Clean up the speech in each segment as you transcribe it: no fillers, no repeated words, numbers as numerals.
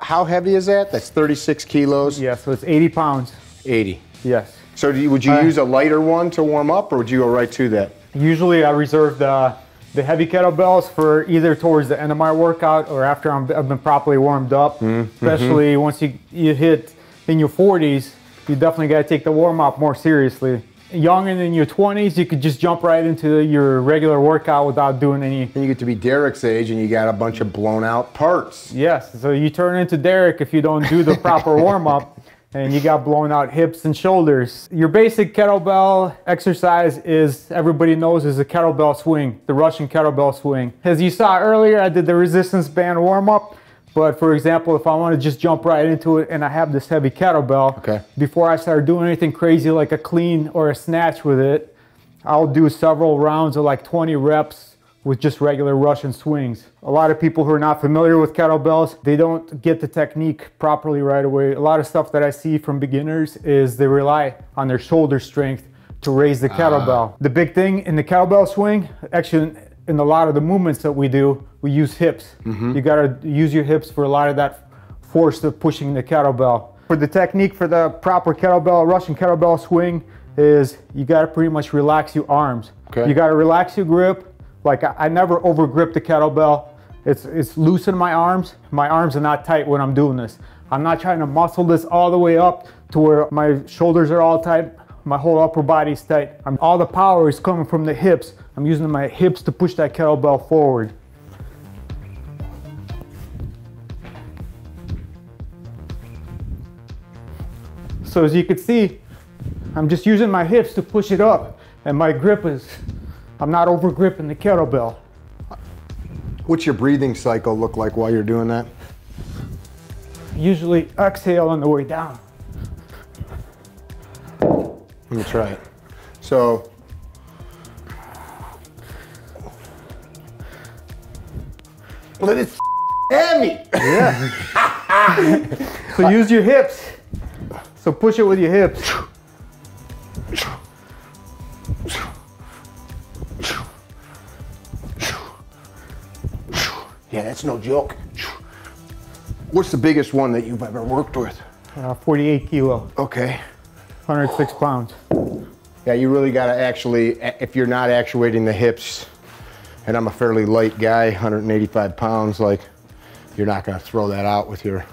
how heavy is that? That's 36 kilos? Yeah, so it's 80 pounds. 80. Yes. So would you use a lighter one to warm up, or would you go right to that? Usually I reserve the heavy kettlebells for either towards the end of my workout or after I've been properly warmed up. Especially once you hit in your 40s, you definitely got to take the warm up more seriously. Young and in your 20s, you could just jump right into your regular workout without doing any. And you get to be Derek's age and you got a bunch of blown out parts. Yes, so you turn into Derek if you don't do the proper warm up. And you got blown out hips and shoulders. Your basic kettlebell exercise is, everybody knows, is a kettlebell swing, the Russian kettlebell swing. As you saw earlier, I did the resistance band warm up. But for example, if I want to just jump right into it and I have this heavy kettlebell, before I start doing anything crazy like a clean or a snatch with it, I'll do several rounds of like 20 reps with just regular Russian swings. A lot of people who are not familiar with kettlebells, they don't get the technique properly right away. A lot of stuff that I see from beginners is they rely on their shoulder strength to raise the kettlebell. The big thing in the kettlebell swing, actually in a lot of the movements that we do, we use hips. You gotta use your hips for a lot of that force of pushing the kettlebell. For the technique for the proper kettlebell, Russian kettlebell swing, is you gotta pretty much relax your arms. You gotta relax your grip. Like I never over grip the kettlebell. It's loose in my arms. My arms are not tight when I'm doing this. I'm not trying to muscle this all the way up to where my shoulders are all tight. My whole upper body's tight. All the power is coming from the hips. I'm using my hips to push that kettlebell forward. So as you can see, I'm just using my hips to push it up, and my grip is, I'm not over gripping the kettlebell. What's your breathing cycle look like while you're doing that? Usually exhale on the way down. Let me try it. So, but it's heavy. Yeah. So use your hips. So push it with your hips. Yeah, that's no joke. What's the biggest one that you've ever worked with? 48 kilo. Okay. 106 pounds. Yeah, you really gotta actually, if you're not actuating the hips, and I'm a fairly light guy, 185 pounds, like, you're not gonna throw that out with your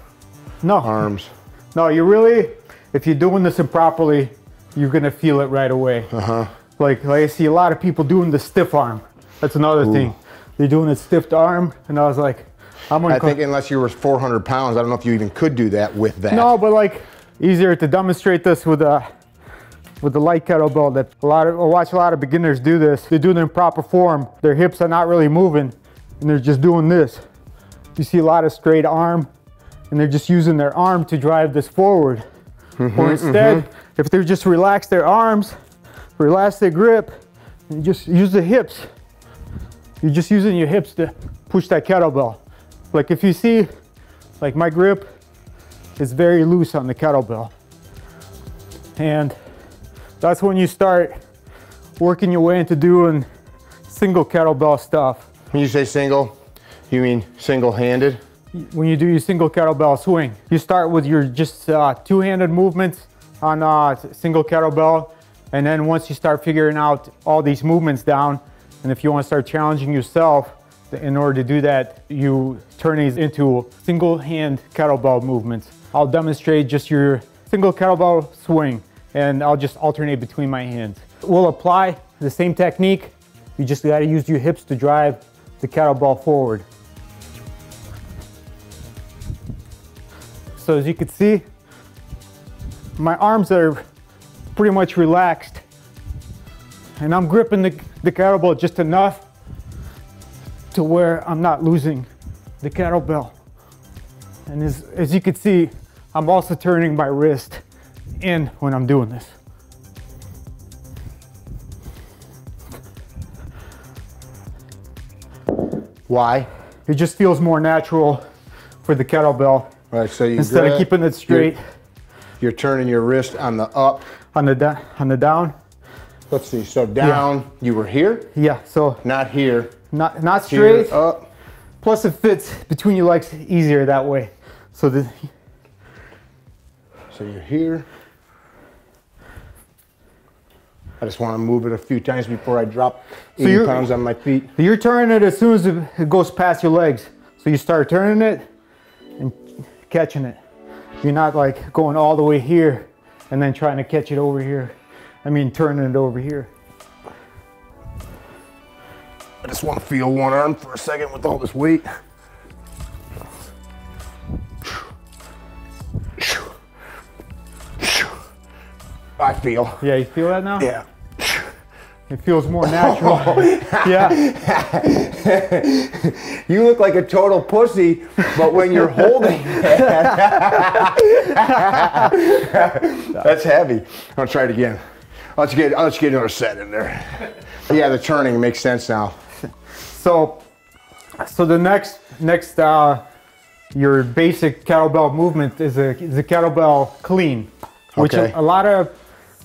arms. No, you really, if you're doing this improperly, you're gonna feel it right away. Like I see a lot of people doing the stiff arm. That's another thing. They're doing a stiff arm, and I was like, I think unless you were 400 pounds, I don't know if you even could do that with that. No, but like, easier to demonstrate this with the light kettlebell. That I watch a lot of beginners do this. They do it in proper form. Their hips are not really moving, and they're just doing this. You see a lot of straight arm, and they're just using their arm to drive this forward. Or instead, if they just relax their arms, relax their grip, and just use the hips. You're just using your hips to push that kettlebell. Like if you see, like my grip is very loose on the kettlebell. And that's when you start working your way into doing single kettlebell stuff. When you say single, you mean single-handed? When you do your single kettlebell swing, you start with your just two-handed movements on single kettlebell. And then once you start figuring out all these movements down, and if you want to start challenging yourself, in order to do that, you turn these into single hand kettlebell movements. I'll demonstrate just your single kettlebell swing, and I'll just alternate between my hands. We'll apply the same technique. You just got to use your hips to drive the kettlebell forward. So as you can see, my arms are pretty much relaxed, and I'm gripping the kettlebell just enough to where I'm not losing the kettlebell. And as you can see, I'm also turning my wrist in when I'm doing this. Why? It just feels more natural for the kettlebell. Right, so you instead of keeping it straight. You're turning your wrist on the up. On the down. Let's see, so down, you were here? Yeah, so. Not here. Not straight. Here, up. Plus it fits between your legs easier that way. So you're here. I just want to move it a few times before I drop 80 pounds on my feet. You're turning it as soon as it goes past your legs. So you start turning it and catching it. You're not like going all the way here and then trying to catch it over here. I mean, turning it over here. I just want to feel one arm for a second with all this weight. I feel. Yeah, you feel that now? Yeah. It feels more natural. Yeah. You look like a total pussy, but when you're holding it, that's heavy. I'll try it again. I'll let you get another set in there. Yeah, the turning makes sense now. So the next your basic kettlebell movement is a kettlebell clean, which a lot of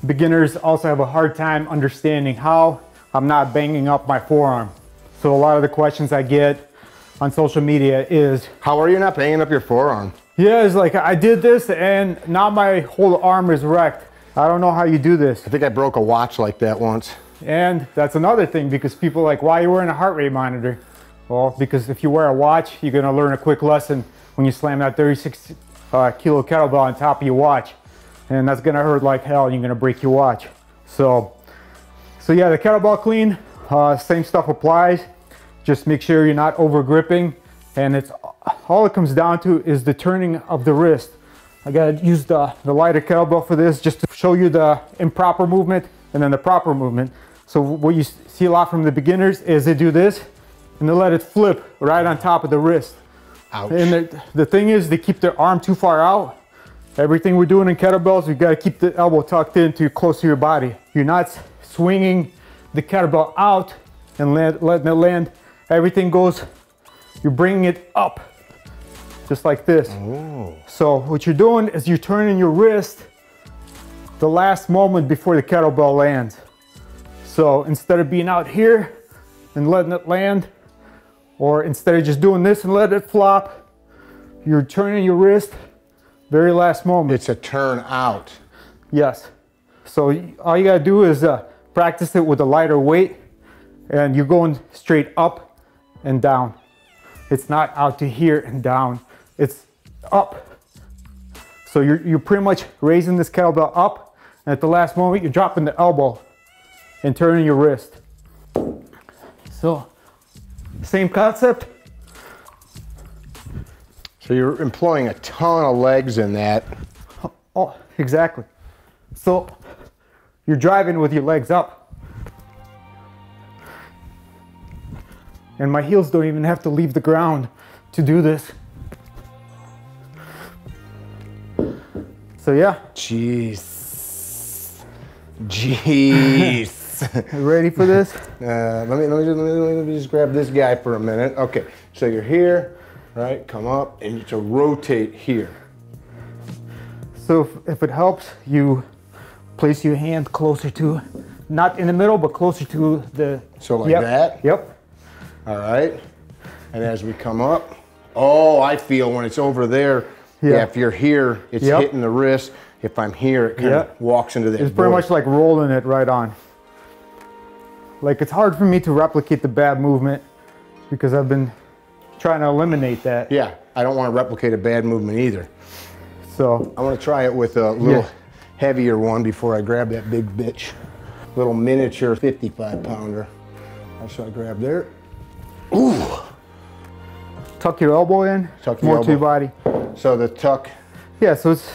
beginners also have a hard time understanding how I'm not banging up my forearm. So a lot of the questions I get on social media is, how are you not banging up your forearm? Yeah, it's like, I did this and now my whole arm is wrecked. I don't know how you do this. I think I broke a watch like that once. And that's another thing, because people are like, why are you wearing a heart rate monitor? Well, because if you wear a watch, you're gonna learn a quick lesson when you slam that 36 kilo kettlebell on top of your watch. And that's gonna hurt like hell, and you're gonna break your watch. So yeah, the kettlebell clean, same stuff applies. Just make sure you're not over gripping, and it's all it comes down to is the turning of the wrist. I gotta use the lighter kettlebell for this, just to show you the improper movement and then the proper movement. So what you see a lot from the beginners is they do this and they let it flip right on top of the wrist. Ouch. And the thing is, they keep their arm too far out. Everything we're doing in kettlebells, you gotta keep the elbow tucked in to close to your body. You're not swinging the kettlebell out and letting it land. Everything goes, you're bringing it up, just like this. Ooh. So what you're doing is you're turning your wrist the last moment before the kettlebell lands. So instead of being out here and letting it land, or instead of just doing this and letting it flop, you're turning your wrist very last moment. It's a turn out. Yes. So all you gotta do is practice it with a lighter weight, and you're going straight up and down. It's not out to here and down, it's up. So you're pretty much raising this kettlebell up, and at the last moment you're dropping the elbow and turning your wrist. So same concept. So you're employing a ton of legs in that. Oh, exactly. So you're driving with your legs up. And my heels don't even have to leave the ground to do this. So yeah. Jeez. Ready for this? Let me just grab this guy for a minute. Okay, so you're here, right? Come up and to rotate here. So if it helps, you place your hand closer to, not in the middle, but closer to the... So like that? Yep. All right. And as we come up, oh, I feel when it's over there, yeah, if you're here, it's hitting the wrist. If I'm here, it kind of walks into that. It's pretty much like rolling it right on. Like, it's hard for me to replicate the bad movement because I've been trying to eliminate that. Yeah, I don't want to replicate a bad movement either. So I want to try it with a little heavier one before I grab that big bitch. Little miniature 55-pounder. So I grab there. Ooh. Tuck your elbow in, tuck your more to your body. So the tuck. Yeah, so it's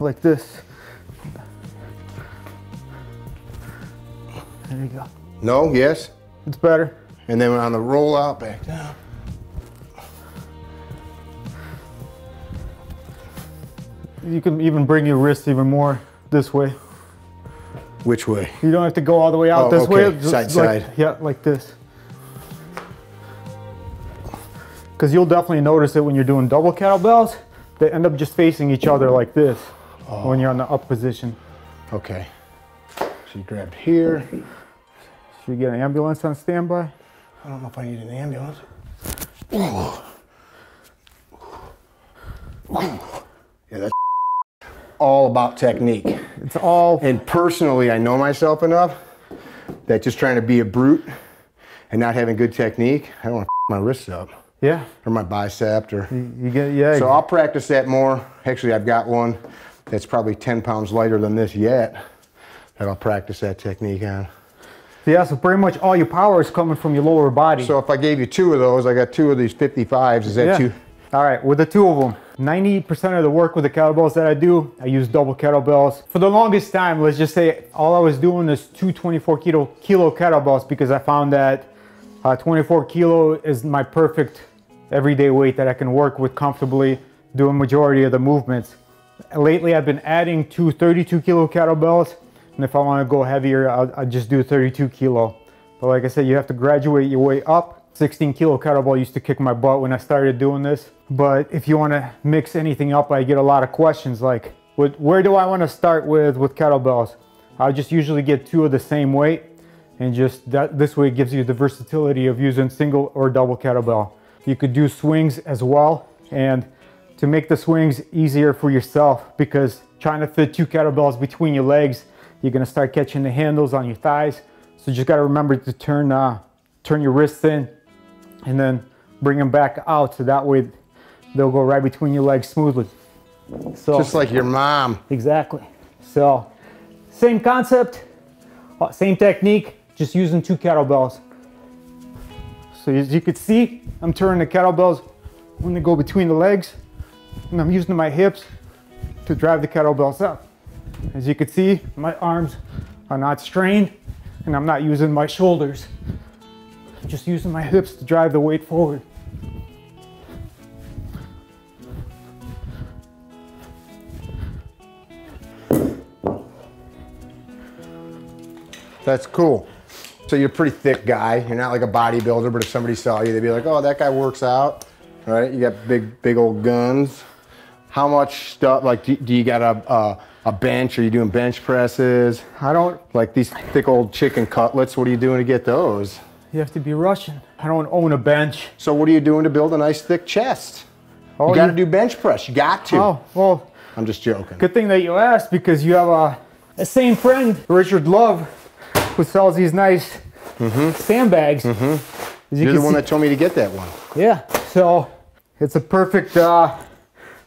like this. There you go. No, yes? It's better. And then on the roll out, back down. You can even bring your wrist even more this way. Which way? You don't have to go all the way out this way. Side, like, side. Yeah, like this. Because you'll definitely notice it when you're doing double kettlebells. They end up just facing each other like this when you're on the up position. Okay. So you grab here. Should we get an ambulance on standby? I don't know if I need an ambulance. Ooh. Yeah, that's all about technique. It's all... And personally, I know myself enough that just trying to be a brute and not having good technique, I don't want to my wrists up. Yeah. Or my bicep. Or, you get, yeah. So I'll practice that more. Actually, I've got one that's probably 10 pounds lighter than this yet that I'll practice that technique on. Yeah, so pretty much all your power is coming from your lower body. So if I gave you 2 of those, I got 2 of these 55s, is that 2? All right, with the 2 of them, 90% of the work with the kettlebells that I do, I use double kettlebells. For the longest time, let's just say all I was doing is 2 24 kilo kettlebells because I found that 24 kilo is my perfect everyday weight that I can work with comfortably, doing majority of the movements. Lately, I've been adding 2 32 kilo kettlebells, and if I want to go heavier, I'll just do 32 kilo. But like I said, you have to graduate your way up. 16 kilo kettlebell used to kick my butt when I started doing this. But if you want to mix anything up, I get a lot of questions like, where do I want to start with kettlebells? I'll just usually get 2 of the same weight, and just this way it gives you the versatility of using single or double kettlebell. You could do swings as well, and to make the swings easier for yourself, because trying to fit 2 kettlebells between your legs, you're going to start catching the handles on your thighs. So you just got to remember to turn your wrists in and then bring them back out, so that way they'll go right between your legs smoothly. So just like your mom. Exactly. So same concept, same technique, just using 2 kettlebells. So as you can see, I'm turning the kettlebells when they go between the legs, and I'm using my hips to drive the kettlebells up. As you can see, my arms are not strained, and I'm not using my shoulders. I'm just using my hips to drive the weight forward. That's cool. So you're a pretty thick guy. You're not like a bodybuilder, but if somebody saw you, they'd be like, oh, that guy works out, right? You got big old guns. How much stuff, like, do you got a bench? Are you doing bench presses? I don't. Like these thick old chicken cutlets, what are you doing to get those? You have to be Russian. I don't own a bench. So what are you doing to build a nice thick chest? Oh, you got to do bench press. You got to. Oh, well. I'm just joking. Good thing that you asked, because you have a same friend, Richard Love, who sells these nice sandbags. You're the one that told me to get that one. Yeah, so it's a perfect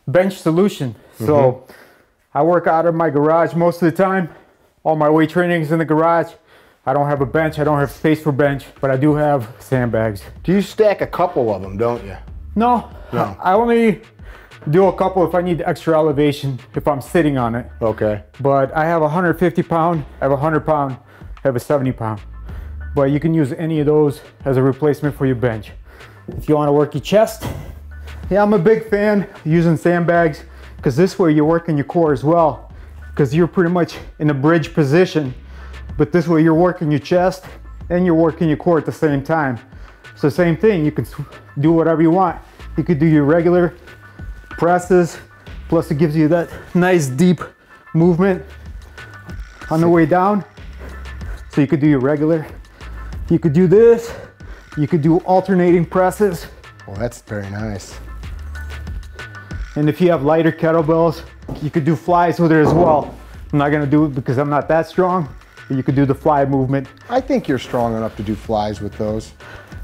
bench solution. So I work out of my garage most of the time. All my weight training is in the garage. I don't have a bench. I don't have space for bench, but I do have sandbags. Do you stack a couple of them, don't you? No. I only do a couple if I need extra elevation, if I'm sitting on it. Okay. But I have a 150 pound, I have a 100 pound, I have a 70 pound. But you can use any of those as a replacement for your bench. If you want to work your chest, yeah, I'm a big fan of using sandbags, because this way you're working your core as well, because you're pretty much in a bridge position, but this way you're working your chest and you're working your core at the same time. So same thing, you can do whatever you want. You could do your regular presses, plus it gives you that nice deep movement on the way down. So you could do your regular, you could do this, you could do alternating presses. Well, that's very nice. And if you have lighter kettlebells, you could do flies with it as well. I'm not gonna do it because I'm not that strong, but you could do the fly movement. I think you're strong enough to do flies with those.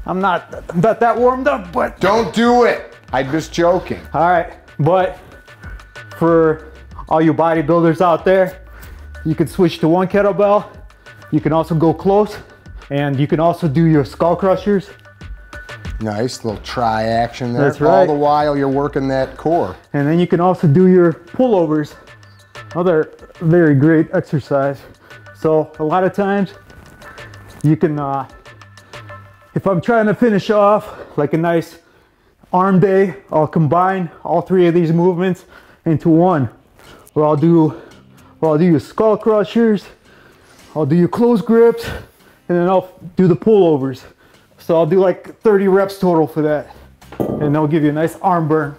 I'm not that warmed up, but... Don't do it! I'm just joking. All right, but for all you bodybuilders out there, you can switch to 1 kettlebell. You can also go close, and you can also do your skull crushers. Nice little try action there. That's right. All the while you're working that core. And then you can also do your pullovers. Another very great exercise. So a lot of times you can, if I'm trying to finish off like a nice arm day, I'll combine all 3 of these movements into one. Where I'll do your skull crushers, I'll do your close grips, and then I'll do the pullovers. So I'll do like 30 reps total for that. And they'll give you a nice arm burn.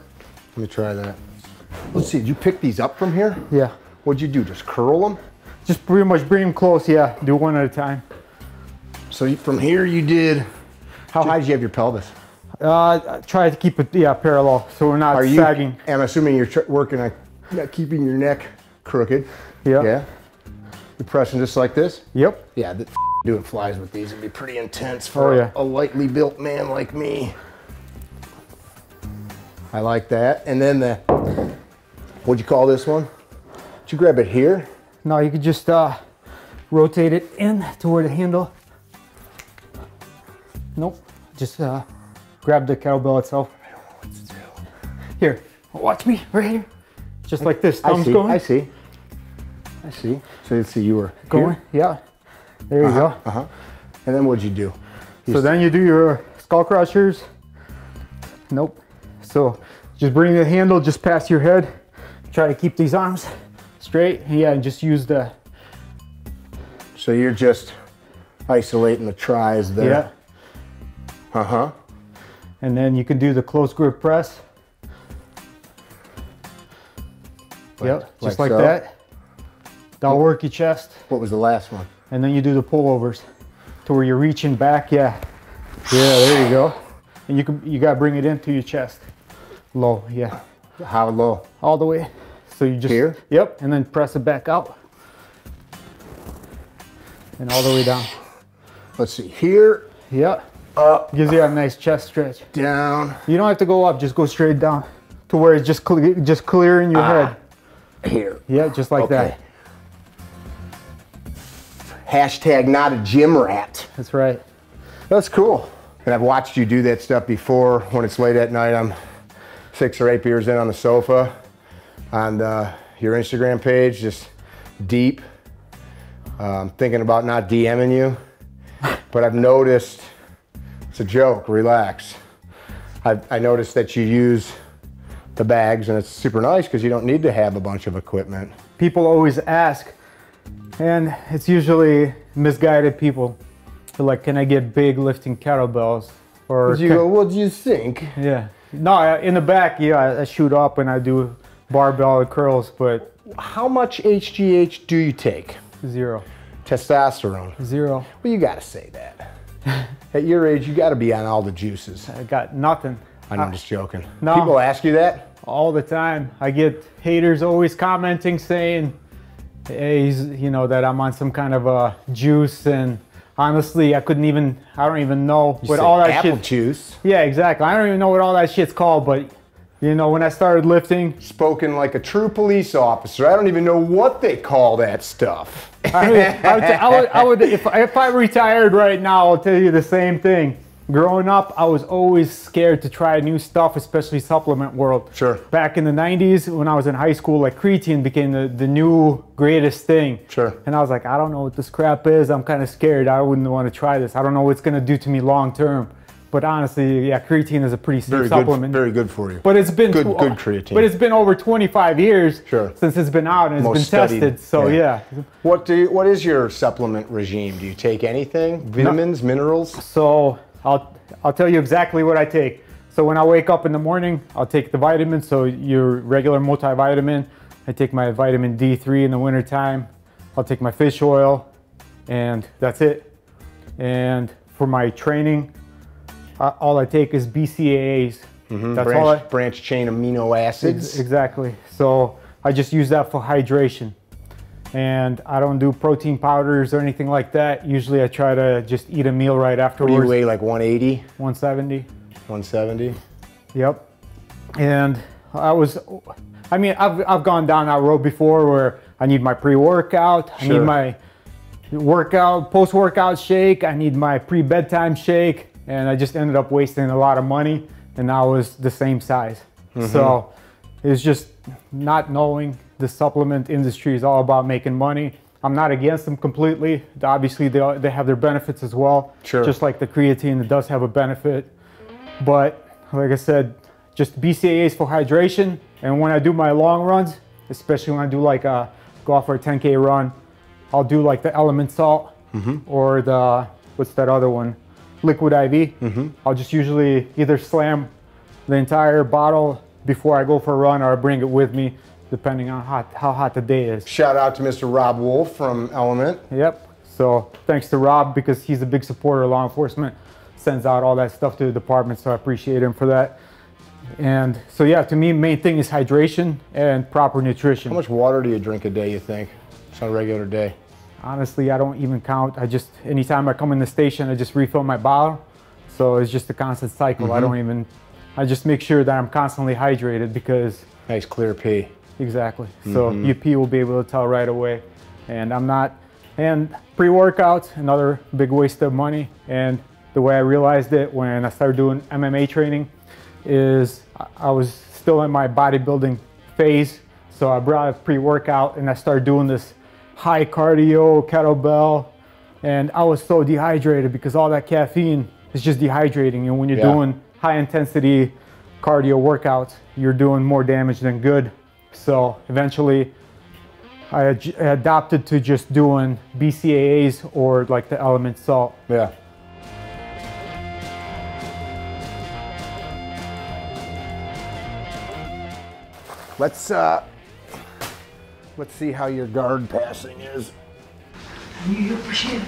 Let me try that. Let's see, did you pick these up from here? Yeah. What'd you do, just curl them? Just pretty much bring them close, yeah. Do one at a time. So from here you did, how high did you have your pelvis? Try to keep it parallel so we're not sagging. I'm assuming you're working on keeping your neck crooked. Yeah. Yeah. You're pressing just like this? Yep. Yeah, doing flies with these would be pretty intense for a lightly built man like me. I like that. And then what'd you call this one? Did you grab it here? No, you could just rotate it in toward the handle. Nope. Just grab the kettlebell itself. I don't know what to do. Here, watch me right here. Just like this. Thumbs going. I see. So let's see, you were going. Here? Yeah. There you go. And then what'd you do? So then you do your skull crushers. Nope. So just bring the handle just past your head. Try to keep these arms straight. Yeah, and just use the... So you're just isolating the tries there. Yeah. And then you can do the close grip press. Yep, just like that. That'll work your chest. What was the last one? And then you do the pullovers to where you're reaching back. Yeah, there you go. And you gotta bring it into your chest. Low, yeah. How low? All the way. So you just here? Yep, and then press it back out. And all the way down. Let's see, here. Yeah. Up. Gives you a nice chest stretch. Down. You don't have to go up, just go straight down to where it's just clear in your head. Here. Yeah, just like that. Hashtag not a gym rat. That's right. That's cool. And I've watched you do that stuff before. When it's late at night, I'm 6 or 8 beers in on the sofa on your Instagram page, just deep. Thinking about not DMing you, but I've noticed, it's a joke, relax. I noticed that you use the bags, and it's super nice because you don't need to have a bunch of equipment. People always ask, and it's usually misguided people. They're like, can I get big lifting kettlebells? Or you go, what do you think? Yeah. No, in the back, yeah, I shoot up and I do barbell and curls, but... How much HGH do you take? 0. Testosterone? 0. Well, you gotta say that. At your age, you gotta be on all the juices. I got nothing. I'm just joking. No. People ask you that? All the time. I get haters always commenting saying, hey, that I'm on some kind of a juice, and honestly, I don't even know what all that apple shit. Juice. Yeah, exactly. I don't even know what all that shit's called, but when I started lifting. Spoken like a true police officer. I don't even know what they call that stuff. I would, if I retired right now, I'll tell you the same thing. Growing up, I was always scared to try new stuff, especially supplement world. Sure. Back in the 90s, when I was in high school, like creatine became the new greatest thing. Sure. And I was like, I don't know what this crap is. I'm kind of scared. I wouldn't want to try this. I don't know what it's going to do to me long term. But honestly, yeah, creatine is a pretty safe supplement. Very good for you. But it's been good creatine. But it's been over 25 years since it's been out and it's been tested. So yeah. What is your supplement regime? Do you take anything? Vitamins, minerals? So I'll tell you exactly what I take. So when I wake up in the morning, I'll take the vitamins. So your regular multivitamin. I take my vitamin D3 in the wintertime. I'll take my fish oil, and that's it. And for my training, all I take is BCAAs. That's branch chain amino acids. Exactly. So I just use that for hydration. And I don't do protein powders or anything like that. Usually I try to just eat a meal right afterwards. What do you weigh, like 180? 170. 170? Yep. And I've gone down that road before where I need my pre-workout, I need my post-workout shake, I need my pre-bedtime shake, and I just ended up wasting a lot of money, and I was the same size. So it's just not knowing. The supplement industry is all about making money. I'm not against them completely. Obviously, they have their benefits as well. Sure. Just like the creatine, it does have a benefit. But like I said, just BCAAs for hydration. And when I do my long runs, especially when I do go out for a 10K run, I'll do like the element salt or what's that other one? Liquid IV. I'll just usually either slam the entire bottle before I go for a run, or I bring it with me, depending on how hot the day is. Shout out to Mr. Rob Wolf from Element. Yep. So thanks to Rob, because he's a big supporter of law enforcement sends out all that stuff to the department, so I appreciate him for that. And so yeah, to me, main thing is hydration and proper nutrition. How much water do you drink a day, you think? It's on a regular day. Honestly, I don't even count. Anytime I come in the station, I just refill my bottle. So it's just a constant cycle. I just make sure that I'm constantly hydrated because... Nice clear pee. Exactly. So UP will be able to tell right away. And and pre-workout, another big waste of money. And the way I realized it when I started doing MMA training is I was still in my bodybuilding phase. So I brought a pre-workout and I started doing this high cardio kettlebell. And I was so dehydrated because all that caffeine is just dehydrating. And when you're doing high intensity cardio workouts, you're doing more damage than good. So eventually I adopted to just doing BCAAs or like the element salt. Yeah. Let's see how your guard passing is. You push it.